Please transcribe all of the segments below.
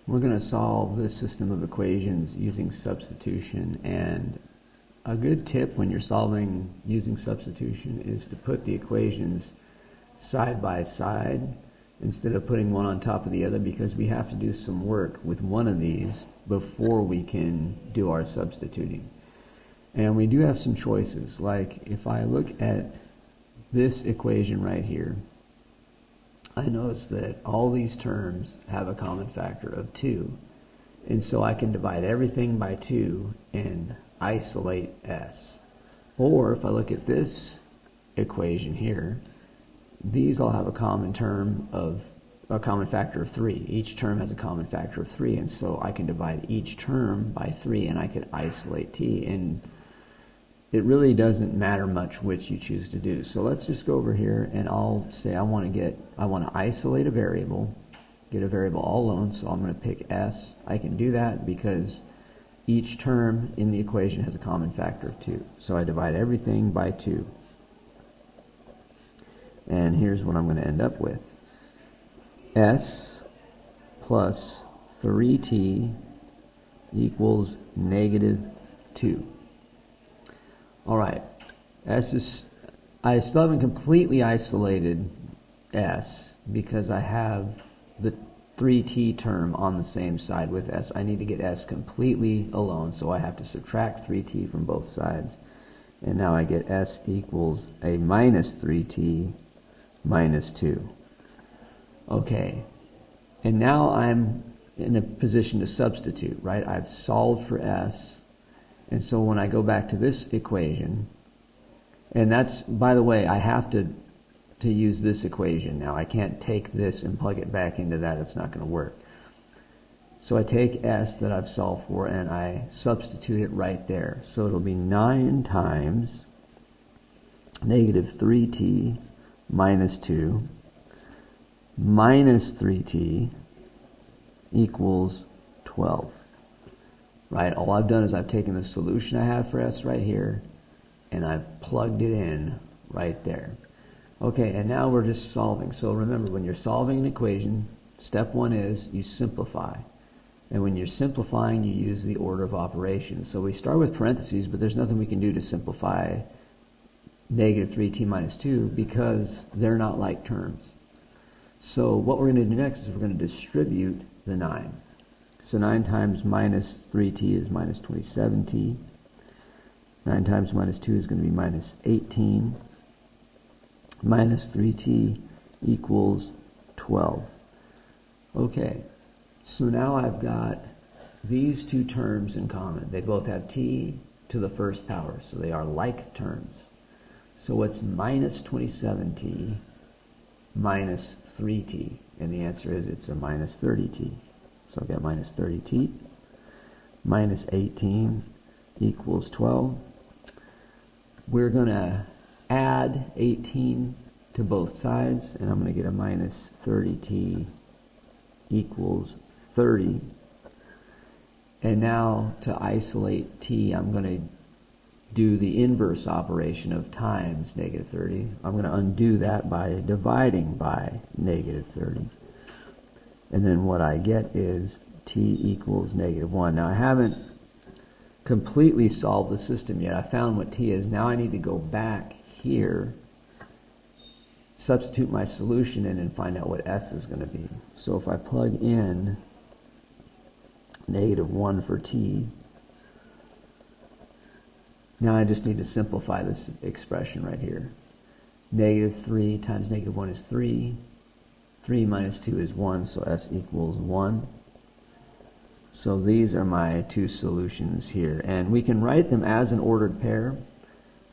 We're going to solve this system of equations using substitution, and a good tip when you're solving using substitution is to put the equations side by side instead of putting one on top of the other, because we have to do some work with one of these before we can do our substituting. And we do have some choices, like if I look at this equation right here, I notice that all these terms have a common factor of 2. And so I can divide everything by 2 and isolate s. Or if I look at this equation here, these all have a common factor of 3. Each term has a common factor of 3, and so I can divide each term by 3 and I can isolate t. And it really doesn't matter much which you choose to do. So let's just go over here and I'll say I want to isolate a variable, get a variable all alone, so I'm going to pick s. I can do that because each term in the equation has a common factor of 2. So I divide everything by 2. And here's what I'm going to end up with. S plus 3t equals negative 2. Alright, I still haven't completely isolated s because I have the 3t term on the same side with s. I need to get s completely alone, so I have to subtract 3t from both sides. And now I get s equals a minus 3t minus 2. Okay, and now I'm in a position to substitute, right? I've solved for s. And so when I go back to this equation, and that's, by the way, I have to use this equation now. I can't take this and plug it back into that. It's not going to work. So I take s that I've solved for and I substitute it right there. So it'll be 9 times negative 3t minus 2 minus 3t equals 12. Right? All I've done is I've taken the solution I have for s right here and I've plugged it in right there. Okay, and now we're just solving. So remember, when you're solving an equation, step 1 is you simplify. And when you're simplifying, you use the order of operations. So we start with parentheses, but there's nothing we can do to simplify negative 3t minus 2 because they're not like terms. So what we're going to do next is we're going to distribute the 9. So 9 times minus 3t is minus 27t. 9 times minus 2 is going to be minus 18. Minus 3t equals 12. Okay, so now I've got these two terms in common. They both have t to the first power, so they are like terms. So what's minus 27t minus 3t? And the answer is it's a minus 30t. So I've got minus 30t minus 18 equals 12. We're going to add 18 to both sides, and I'm going to get a minus 30t equals 30. And now to isolate t, I'm going to do the inverse operation of times negative 30. I'm going to undo that by dividing by negative 30. And then what I get is t equals negative 1. Now I haven't completely solved the system yet. I found what t is. Now I need to go back here, substitute my solution in, and find out what s is going to be. So if I plug in negative 1 for t, now I just need to simplify this expression right here. Negative 3 times negative 1 is 3. 3 minus 2 is 1, so s equals 1. So these are my two solutions here. And we can write them as an ordered pair.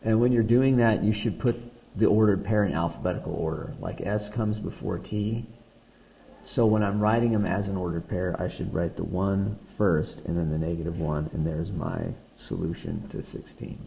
And when you're doing that, you should put the ordered pair in alphabetical order. Like s comes before t. So when I'm writing them as an ordered pair, I should write the 1 first and then the negative 1, and there's my solution to 16.